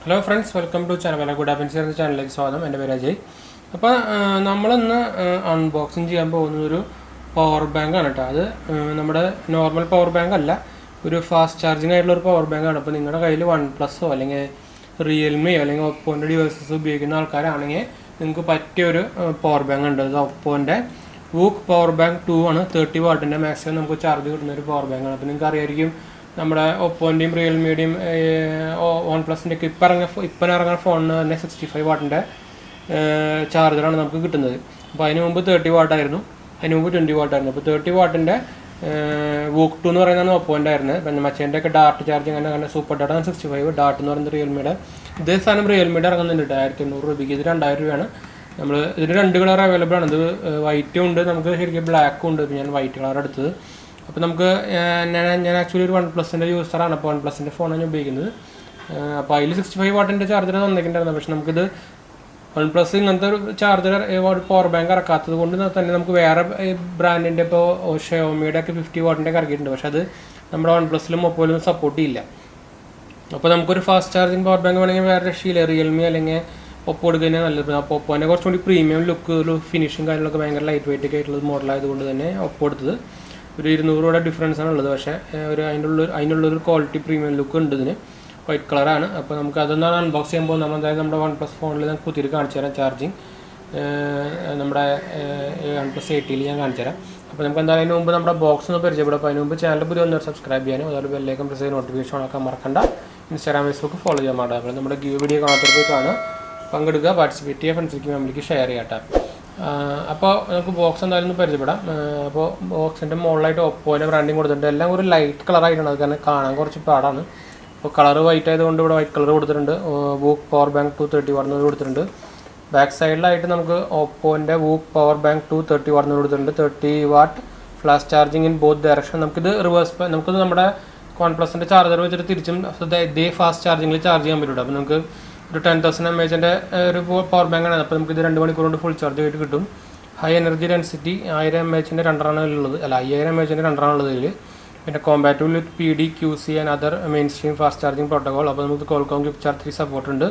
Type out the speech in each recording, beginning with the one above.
Hello friends, welcome to channel. Good afternoon, channel like Swadam and Ajay. അപ്പോൾ നമ്മളിന്ന് unboxing ചെയ്യാൻ പോകുന്ന ഒരു പവർ ബാങ്ക് ആണ് കേട്ടോ. അത് നമ്മുടെ നോർമൽ പവർ ബാങ്ക് അല്ല, ഒരു ഫാസ്റ്റ് ചാർജിങ് ആയിട്ടുള്ള ഒരു പവർ ബാങ്ക് ആണ്. അപ്പോൾ നിങ്ങളുടെ കയ്യിൽ OnePlusോ അല്ലെങ്കിൽ റിയൽമിയോ അല്ലെങ്കിൽ ഒപ്പോൻ്റെ ഡിവൈസസ് ഉപയോഗിക്കുന്ന ആൾക്കാരാണെങ്കിൽ നിങ്ങൾക്ക് പറ്റിയൊരു പവർ ബാങ്ക് ഉണ്ട്. അത് ഒപ്പോൻ്റെ VOOC PowerBank 2 ആണ്. 30 വാട്ടിൻ്റെ മാക്സിമം നമുക്ക് ചാർജ് കിട്ടുന്ന ഒരു പവർ ബാങ്ക് ആണ്. അപ്പോൾ നിങ്ങൾക്ക് അറിയായിരിക്കും നമ്മുടെ ഒപ്പോൻ്റെയും റിയൽമിയുടെയും OnePlusൻ്റെ ഒക്കെ ഇപ്പം ഇറങ്ങുന്ന ഫോണിന് തന്നെ 65 വാട്ടിൻ്റെ ചാർജറാണ് നമുക്ക് കിട്ടുന്നത്. അപ്പോൾ അതിന് മുമ്പ് 30 വാട്ടായിരുന്നു, അതിന് മുമ്പ് 20 വാട്ടായിരുന്നു. അപ്പോൾ 30 വാട്ടിൻ്റെ VOOC 2 എന്ന് പറയുന്നതാണ് ഒപ്പോൻ്റെ ആയിരുന്നത്. പിന്നെ മച്ചേൻ്റെ ഒക്കെ ഡാർട്ട് ചാർജിങ് അങ്ങനെ സൂപ്പർ ഡാട്ട 65, ഡാർട്ട് എന്ന് പറയുന്നത് റിയൽമിയുടെ. ഇതേ സാധനം റിയൽമിയുടെ ഇറങ്ങുന്നുണ്ട് 1800 രൂപയ്ക്ക്. ഇത് 2000 രൂപയാണ്. നമ്മൾ ഇതിന് 2 കളർ അവൈലബിൾ ആണ്. ഇത് വൈറ്റും ഉണ്ട്, നമുക്ക് ശരിക്കും ബ്ലാക്കും ഉണ്ട്. ഞാൻ വൈറ്റ് കളർ എടുത്തത്. അപ്പോൾ നമുക്ക് ഞാൻ ആക്ച്വലി ഒരു OnePlusൻ്റെ യൂസറാണ്. അപ്പോൾ OnePlusൻ്റെ ഫോണാണ് ഞാൻ ഉപയോഗിക്കുന്നത്. അപ്പോൾ അതിൽ 65 വാട്ടിൻ്റെ ചാർജർ തന്നിട്ടുണ്ടായിരുന്നു. പക്ഷേ നമുക്കിത് OnePlus ഇങ്ങനത്തെ ഒരു ചാർജർ പവർ ബാങ്ക് ഇറക്കാത്തത് കൊണ്ട് തന്നെ നമുക്ക് വേറെ ബ്രാൻഡിൻ്റെ ഇപ്പോൾ ഷയോമിയുടെ ഒക്കെ 50 വാട്ടിൻ്റെ ഒക്കെ ഇറക്കിയിട്ടുണ്ട്. പക്ഷേ അത് നമ്മുടെ OnePlusലും ഒപ്പോയിലും സപ്പോർട്ട് ചെയ്യില്ല. അപ്പോൾ നമുക്കൊരു ഫാസ്റ്റ് ചാർജിങ് പവർ ബാങ്ക് വേണമെങ്കിൽ വേറെ രക്ഷയില്ല, റിയൽമി അല്ലെങ്കിൽ ഒപ്പോ എടുക്കുന്നതിന് നല്ലത്. അപ്പോൾ ഒപ്പോൻ്റെ കുറച്ചുകൂടി പ്രീമിയം ലുക്ക്, ഒരു ഫിനിഷിങ് കാര്യങ്ങളൊക്കെ ഭയങ്കര ലൈറ്റ് വെയിറ്റ് ഒക്കെ ആയിട്ടുള്ളത് മോഡലായതുകൊണ്ട് തന്നെ ഒപ്പോ എടുത്തത്. ഒരു 200 രൂപയുടെ ഡിഫറൻസ് ആണ് ഉള്ളത്. പക്ഷേ ഒരു അതിനുള്ളൊരു ക്വാളിറ്റി പ്രീമിയം ലുക്ക് ഉണ്ട് ഇതിന്. വൈറ്റ് കളറാണ്. അപ്പോൾ നമുക്ക് അതൊന്നാണ് അൺബോക്സ് ചെയ്യാൻ പോകുന്നത്. നമ്മൾ എന്തായാലും നമ്മുടെ OnePlus ഫോണിൽ ഞാൻ കുത്തിരി കാണിച്ചു തരാം ചാർജിങ്. നമ്മുടെ OnePlus 80 ഞാൻ കാണിച്ചു തരാം. അപ്പോൾ നമുക്ക് എന്തായാലും അതിന് മുമ്പ് നമ്മുടെ ബോക്സ് ഒന്ന് പരിചയപ്പെടും. അപ്പോൾ അതിന് മുമ്പ് ചാനൽ പുതിയ ഒന്ന് സബ്സ്ക്രൈബ് ചെയ്യാനും അതുപോലെ ബെല്ലേക്കും പ്രസ് ചെയ്ത് നോട്ടിഫിക്കേഷൻ ആക്കാൻ മറക്കണ്ട. ഇൻസ്റ്റാഗ്രാം, ഫേസ്ബുക്ക് ഫോളോ ചെയ്യാൻ പാടില്ല. അപ്പോൾ നമ്മുടെ വീഡിയോ കാണാത്തവർക്ക് കാണുക, പങ്കെടുക്കുക, പാർട്ടിസിപ്പേറ്റ് ചെയ്യുക, ഫ്രണ്ട്സിലേക്ക് ഫാമിലിക്ക് ഷെയർ ചെയ്യാം. അപ്പോൾ നമുക്ക് ബോക്സ് എന്തായാലും ഒന്ന് പരിചയപ്പെടാം. അപ്പോൾ ബോക്സിൻ്റെ മുകളിലായിട്ട് ഒപ്പോൻ്റെ ബ്രാൻഡിങ് കൊടുത്തിട്ടുണ്ട്. എല്ലാം ഒരു ലൈറ്റ് കളറായിട്ടാണ്, അത് കാരണം കാണാൻ കുറച്ച് പാടാണ്. അപ്പോൾ കളർ വൈറ്റ് ആയതുകൊണ്ട് ഇവിടെ വൈറ്റ് കളർ കൊടുത്തിട്ടുണ്ട്. VOOC PowerBank 2 30 വാട്ട് കൊടുത്തിട്ടുണ്ട്. ബാക്ക് സൈഡിലായിട്ട് നമുക്ക് ഒപ്പോൻ്റെ VOOC PowerBank 2 30 വാട്ട് കൊടുത്തിട്ടുണ്ട്. 30 what flash charging in both direction. നമുക്കിത് നമുക്കിത് നമ്മുടെ OnePlusൻ്റെ ചാർജർ വെച്ചിട്ട് തിരിച്ചും ഇതേ ഫാസ്റ്റ് ചാർജിങ്ങിൽ ചാർജ് ചെയ്യാൻ പറ്റും. അപ്പോൾ നമുക്ക് ഒരു 10000 mAhൻ്റെ ഒരു പവർ ബാങ്കാണ്. അപ്പോൾ നമുക്കിത് 2 മണിക്കൂർ കൊണ്ട് ഫുൾ ചാർജ് ആയിട്ട് കിട്ടും. ഹൈ എനർജി ഡെൻസിറ്റി 1000 mAhൻ്റെ 2 ഉള്ളത്, അല്ല 5000 mAhൻ്റെ 2 ഉള്ളത് ഇതിൽ. പിന്നെ compatible with PD, QC and other main stream fast charging protocol. അപ്പോൾ നമുക്ക് Qualcomm QuickCharge 3 സപ്പോർട്ട് ഉണ്ട്.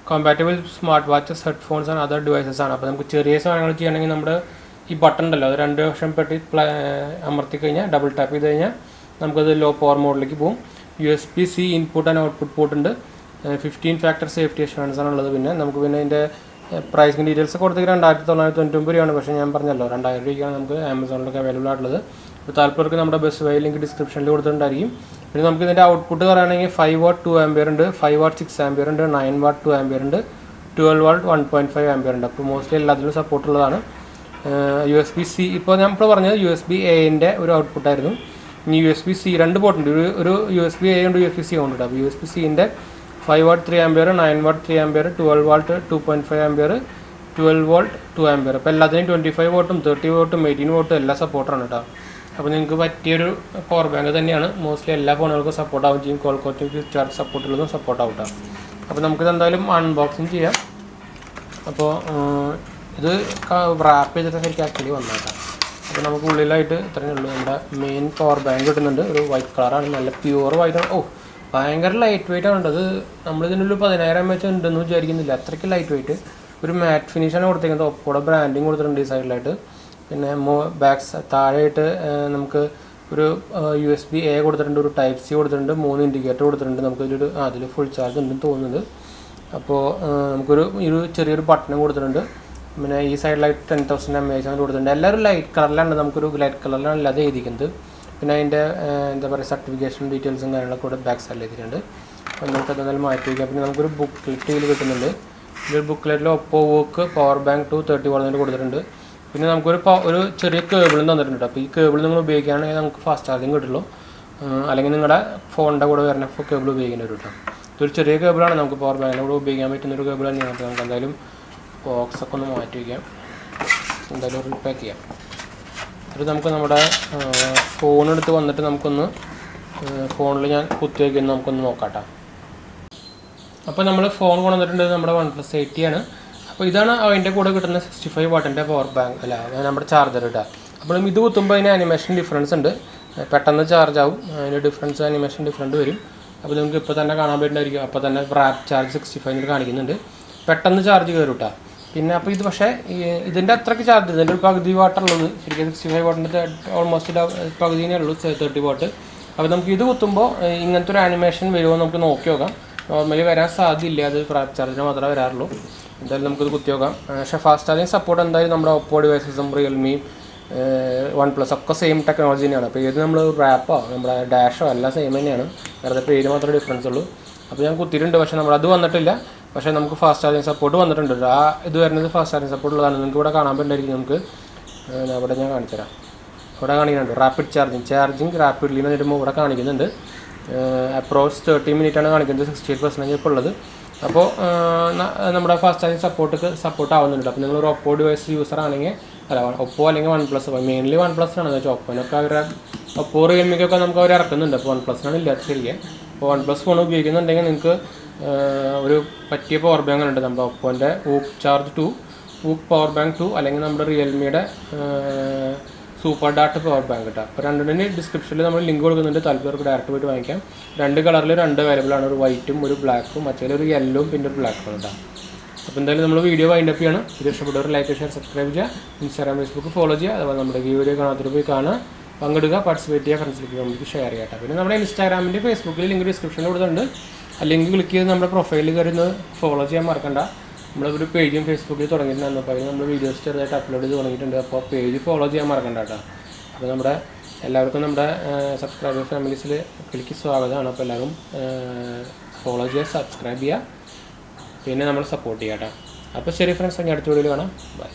Compatible smart watches, headphones and other devices ആണ്. അപ്പോൾ നമുക്ക് ചെറിയ സാധനങ്ങൾ ചെയ്യണമെങ്കിൽ നമ്മുടെ ഈ ബട്ടൺ ഉണ്ടല്ലോ, അത് 2 വർഷം പെട്ടി അമർത്തി കഴിഞ്ഞാൽ ഡബിൾ ടാപ്പ് ചെയ്ത് കഴിഞ്ഞാൽ നമുക്കത് ലോ പവർ മോഡിലേക്ക് പോകും. USB-C input and output port ഉണ്ട്. 15 ഫാക്ടർ സേഫ്റ്റി അഷ്വറൻസ് ആണുള്ളത്. പിന്നെ നമുക്ക് ഇതിൻ്റെ പ്രൈസിങ് ഡീറ്റെയിൽസ് കൊടുത്തിട്ട് 2999 രൂപയാണ്. പക്ഷേ ഞാൻ പറഞ്ഞല്ലോ 2000 രൂപയ്ക്കാണ് നമുക്ക് ആമസോണിലൊക്കെ അവൈലബിൾ ആയിട്ടുള്ളത്. അപ്പോൾ താല്പര്യർക്ക് നമ്മുടെ ബെസ്റ്റ് ബൈ ലിങ്ക് ഡിസ്ക്രിപ്ഷനിൽ കൊടുത്തിട്ടുണ്ടായിരിക്കും. പിന്നെ നമുക്ക് ഇതിൻ്റെ ഔട്ട്പുട്ട് പറയുകയാണെങ്കിൽ 5 വാട്ട് 2 ആംപിയർ ഉണ്ട്, 5 വാട്ട് 6 ആംപിയർ ഉണ്ട്, 9 വാട്ട് 2 ആംപിയർ ഉണ്ട്, 12 വാട്ട് 1.5 ആംപിയർ ഉണ്ട്. അപ്പോൾ മോസ്റ്റ്ലി എല്ലാത്തിലും സപ്പോർട്ടുള്ളതാണ്. USB-C ഇപ്പോൾ ഞാൻ ഇപ്പോൾ പറഞ്ഞത് USB-Aൻ്റെ ഒരു ഔട്ട്പുട്ടായിരുന്നു. ഇനി USB-C 2 പോർട്ടുണ്ട്. ഒരു USB-A ഉണ്ട്, USB-C ഉണ്ട്. അപ്പോൾ USB-Cൻ്റെ 5 what 3 ampere, 9 what 3 ampere, 12 what 2.5 ampere, 12 volt 2 ampere. അപ്പോൾ എല്ലാത്തിനും 25 വോട്ടും 30 വോട്ടും 18 വോട്ടും എല്ലാം സപ്പോർട്ടാണ് കേട്ടോ. അപ്പോൾ നിങ്ങൾക്ക് പറ്റിയൊരു പവർ ബാങ്ക് തന്നെയാണ്. മോസ്റ്റ്ലി എല്ലാ ഫോണുകൾക്കും സപ്പോർട്ട് ആവും ചെയ്യും. Qualcomm QuickCharge സപ്പോർട്ടുള്ളതും സപ്പോർട്ട് ആവും കേട്ടോ. അപ്പോൾ നമുക്കിത് എന്തായാലും അൺബോക്സിങ് ചെയ്യാം. അപ്പോൾ ഇത് റാപ്പ് ചെയ്തിട്ട് ശരിക്കും ആക്ച്വലി വന്നേക്കാം. അപ്പോൾ നമുക്ക് ഉള്ളിലായിട്ട് ഇത്രയേ ഉള്ളൂ. നമ്മുടെ മെയിൻ പവർ ബാങ്ക് കിട്ടുന്നുണ്ട്. ഒരു വൈറ്റ് കളറാണ്, നല്ല പ്യുവർ വൈറ്റാണ്. ഭയങ്കര ലൈറ്റ് വെയിറ്റ് ആണ്. അത് നമ്മളിതിനുള്ളിൽ 10000 mAh ഉണ്ടെന്ന് വിചാരിക്കുന്നില്ല, അത്രയ്ക്ക് ലൈറ്റ് വെയിറ്റ്. ഒരു മാറ്റ് ഫിനിഷാണ് കൊടുത്തേക്കുന്നത്. ഒപ്പോടെ ബ്രാൻഡിങ് കൊടുത്തിട്ടുണ്ട് ഈ സൈഡിലായിട്ട്. പിന്നെ താഴെയായിട്ട് നമുക്ക് ഒരു USB-A കൊടുത്തിട്ടുണ്ട്, ഒരു Type-C കൊടുത്തിട്ടുണ്ട്, 3 ഇൻഡിക്കേറ്റർ കൊടുത്തിട്ടുണ്ട്. നമുക്കിതിലൊരു അതിൽ ഫുൾ ചാർജ് ഉണ്ടെന്ന് തോന്നുന്നത്. അപ്പോൾ നമുക്കൊരു ചെറിയൊരു ബട്ടണും കൊടുത്തിട്ടുണ്ട്. പിന്നെ ഈ സൈഡിലായിട്ട് 10000 mAh കൊടുത്തിട്ടുണ്ട്. എല്ലാവരും ലൈറ്റ് കളറിലാണ്, നമുക്കൊരു ലൈറ്റ് കളറിലാണ് അല്ലാതെ എഴുതിക്കുന്നത്. പിന്നെ അതിൻ്റെ എന്താ പറയുക സർട്ടിഫിക്കേഷൻ ഡീറ്റെയിൽസും കാര്യങ്ങളൊക്കെ കൂടെ ബാക്ക് സൈഡിൽ എഴുതിയിട്ടുണ്ട്. അപ്പോൾ നമുക്ക് അതെന്തായാലും മാറ്റി വയ്ക്കാം. പിന്നെ നമുക്കൊരു ബുക്ക്ലെറ്റ് ഇതിൽ കിട്ടുന്നുണ്ട്. ഈ ബുക്ക്ലെറ്റിൽ OPPO VOOC PowerBank 2 30 വാട്ട് കൊടുത്തിട്ടുണ്ട്. പിന്നെ നമുക്കൊരു ചെറിയ കേബിളും തന്നിട്ടുണ്ട്. അപ്പോൾ ഈ കേബിൾ നിങ്ങൾ ഉപയോഗിക്കുകയാണെങ്കിൽ നമുക്ക് ഫാസ്റ്റ് ചാർജിങ് കിട്ടുള്ളൂ. അല്ലെങ്കിൽ നിങ്ങളുടെ ഫോണിൻ്റെ കൂടെ വരുന്ന കേബിൾ ഉപയോഗിക്കേണ്ടി വരും കേട്ടോ. ഇതൊരു ചെറിയ കേബിളാണ്, നമുക്ക് പവർ ബാങ്കിൻ്റെ കൂടെ ഉപയോഗിക്കാൻ പറ്റുന്നൊരു കേബിൾ തന്നെയാണ്. അപ്പോൾ നമുക്ക് എന്തായാലും ബോക്സൊക്കെ ഒന്ന് മാറ്റി വയ്ക്കാം. എന്തായാലും റീപാക്ക് ചെയ്യാം. ഇത് നമുക്ക് നമ്മുടെ ഫോണെടുത്ത് വന്നിട്ട് നമുക്കൊന്ന് ഫോണിൽ ഞാൻ കുത്തി വയ്ക്കുന്നത് നമുക്കൊന്ന് നോക്കാം. അപ്പോൾ നമ്മൾ ഫോൺ കൊണ്ടുവന്നിട്ടുണ്ട്, നമ്മുടെ OnePlus 80 ആണ്. അപ്പോൾ ഇതാണ് അതിൻ്റെ കൂടെ കിട്ടുന്ന 65 വാട്ടിൻ്റെ പവർ ബാങ്ക്, അല്ല നമ്മുടെ ചാർജർ ഇട്ടാൽ. അപ്പോൾ ഇത് കുത്തുമ്പോൾ അതിന് ആനിമേഷൻ ഡിഫറൻസ് ഉണ്ട്. പെട്ടെന്ന് ചാർജ് ആവും. അതിൻ്റെ ഡിഫറൻസ് ആനിമേഷൻ ഡിഫറൻറ്റ് വരും. അപ്പോൾ നിങ്ങൾക്ക് ഇപ്പോൾ തന്നെ കാണാൻ പറ്റുന്നതായിരിക്കും. അപ്പോൾ തന്നെ റാപ്പ് ചാർജ് 65 കാണിക്കുന്നുണ്ട്. പെട്ടെന്ന് ചാർജ് കയറും കേട്ടോ. പിന്നെ അപ്പോൾ ഇത് പക്ഷേ ഇതിൻ്റെ അത്രയ്ക്ക് ചാർജ്, ഇതിൻ്റെ ഒരു പകുതി വാട്ടുള്ളത് ശരിക്കും 65 വാട്ടിൻ്റെ ഓൾമോസ്റ്റ് പകുതിയേ ഉള്ളൂ, 30 വാട്ട്. അപ്പോൾ നമുക്ക് ഇത് കുത്തുമ്പോൾ ഇങ്ങനത്തെ ഒരു ആനിമേഷൻ വരുമോ നമുക്ക് നോക്കി നോക്കാം. നോർമലി വരാൻ സാധ്യതയില്ല, അത് റാപ്പ് ചാർജിന് മാത്രമേ വരാറുള്ളൂ. എന്തായാലും നമുക്കിത് കുത്തി നോക്കാം. പക്ഷേ ഫാസ്റ്റ് ചാർജിങ് സപ്പോർട്ട് എന്തായാലും നമ്മുടെ ഒപ്പോ ഡിവൈസസും റിയൽമിയും OnePlus ഒക്കെ സെയിം ടെക്നോളജി തന്നെയാണ്. അപ്പോൾ ഏത് നമ്മൾ റാപ്പോ നമ്മുടെ ഡാഷോ എല്ലാം സെയിം തന്നെയാണ്, വെറുതെ പേര് മാത്രമേ ഡിഫറൻസ് ഉള്ളൂ. അപ്പോൾ ഞാൻ കുത്തിയിട്ടുണ്ട്, പക്ഷേ നമ്മളത് വന്നിട്ടില്ല. പക്ഷേ നമുക്ക് ഫാസ്റ്റ് ചാർജിങ് സപ്പോർട്ട് വന്നിട്ടുണ്ട്. ആ ഇത് വരുന്നത് ഫാസ്റ്റ് ചാർജിങ് സപ്പോർട്ട് ഉള്ളതാണ്. നിങ്ങൾക്ക് ഇവിടെ കാണാൻ പറ്റുന്നതായിരിക്കും. നമുക്ക് ഇവിടെ ഞാൻ കാണിച്ചു തരാം. ഇവിടെ കാണിക്കുന്നുണ്ട് റാപ്പിഡ് ചാർജിങ് റാപ്പിഡ്ലി എന്ന് വരുമ്പോൾ ഇവിടെ കാണിക്കുന്നുണ്ട്. അപ്രോക്സ് 30 മിനിറ്റാണ് കാണിക്കുന്നത്, 68% ഇപ്പോൾ ഉള്ളത്. അപ്പോൾ നമ്മുടെ ഫാസ്റ്റ് ചാർജിങ് സപ്പോർട്ട് ആവുന്നുണ്ട്. അപ്പോൾ നിങ്ങളൊരു ഒപ്പോ ഡിവൈസ് യൂസർ ആണെങ്കിൽ, അല്ല ഒപ്പോ അല്ലെങ്കിൽ OnePlus, മെയിൻലി OnePlus ആണ്. എന്ന് വെച്ചാൽ ഒപ്പോനൊക്കെ ഒപ്പോ റിയൽമിക്കൊക്കെ നമുക്ക് അവർ ഇറക്കുന്നുണ്ട്. അപ്പോൾ OnePlusനാണ് ഇല്ലാത്ത ശരിക്കും. അപ്പോൾ OnePlus ഫോൺ ഉപയോഗിക്കുന്നുണ്ടെങ്കിൽ നിങ്ങൾക്ക് ഒരു പറ്റിയ പവർ ബാങ്ക് ഉണ്ട്. നമ്മുടെ ഒപ്പോൻ്റെ VOOC ചാർജ് 2, VOOC PowerBank 2, അല്ലെങ്കിൽ നമ്മുടെ റിയൽമിയുടെ സൂപ്പർ ഡാട്ട് പവർ ബാങ്ക് കേട്ടോ. അപ്പോൾ രണ്ടിൻ്റെ ഡിസ്ക്രിപ്ഷനിൽ നമ്മൾ ലിങ്ക് കൊടുക്കുന്നുണ്ട്. താല്പര്യർക്ക് ഡയറക്റ്റ് പോയിട്ട് വാങ്ങിക്കാം. 2 കളറിൽ 2 അവൈലബിൾ ആണ്, ഒരു വൈറ്റും ഒരു ബ്ലാക്കും, മറ്റേ ഒരു യെല്ലോയും പിന്നെ ഒരു ബ്ലാക്കും കേട്ടോ. അപ്പോൾ എന്തായാലും നമ്മൾ വീഡിയോ വൈൻഡപ്പ് ചെയ്യണം. ഇത് ഇഷ്ടപ്പെട്ടവർ ലൈക്ക്, ഷെയർ, സബ്സ്ക്രൈബ് ചെയ്യുക. ഇൻസ്റ്റാഗ്രാം, ഫേസ്ബുക്ക് ഫോളോ ചെയ്യുക. അതുപോലെ നമ്മുടെ ഈ വീഡിയോ കാണാത്തൊരു പോയി കാണുക, പങ്കെടുക്കുക, പാർട്ടിസിപ്പേറ്റ് ചെയ്യുക, ഫ്രണ്ട്സിലേക്ക് നമുക്ക് ഷെയർ ചെയ്യാം. പിന്നെ നമ്മുടെ ഇൻസ്റ്റാഗ്രാമിൻ്റെ ഫേസ്ബുക്കിൽ ലിങ്ക് ഡിസ്ക്രിപ്ഷനിൽ കൊടുത്തിട്ടുണ്ട്. ആ ലിങ്ക് ക്ലിക്ക് ചെയ്ത് നമ്മുടെ പ്രൊഫൈലിൽ കയറി ഫോളോ ചെയ്യാൻ മറക്കണ്ട. നമ്മളൊരു പേജും ഫേസ്ബുക്കിൽ തുടങ്ങിയിട്ടുണ്ടായിരുന്നു. അപ്പോൾ അതിൽ നമ്മൾ വീഡിയോസ് ചെറുതായിട്ട് അപ്ലോഡ് ചെയ്ത് തുടങ്ങിയിട്ടുണ്ട്. അപ്പോൾ പേജ് ഫോളോ ചെയ്യാൻ മറക്കണ്ട കേട്ടോ. അപ്പോൾ നമ്മുടെ എല്ലാവർക്കും നമ്മുടെ സബ്സ്ക്രൈബർ ഫാമിലീസിലേക്ക് സ്വാഗതമാണ്. അപ്പോൾ എല്ലാവരും ഫോളോ ചെയ്യുക, സബ്സ്ക്രൈബ് ചെയ്യുക, പിന്നെ നമ്മൾ സപ്പോർട്ട് ചെയ്യാം കേട്ടോ. അപ്പോൾ ശരി ഫ്രണ്ട്സ്, അടുത്ത വീഡിയോയിൽ കാണാം. ബൈ.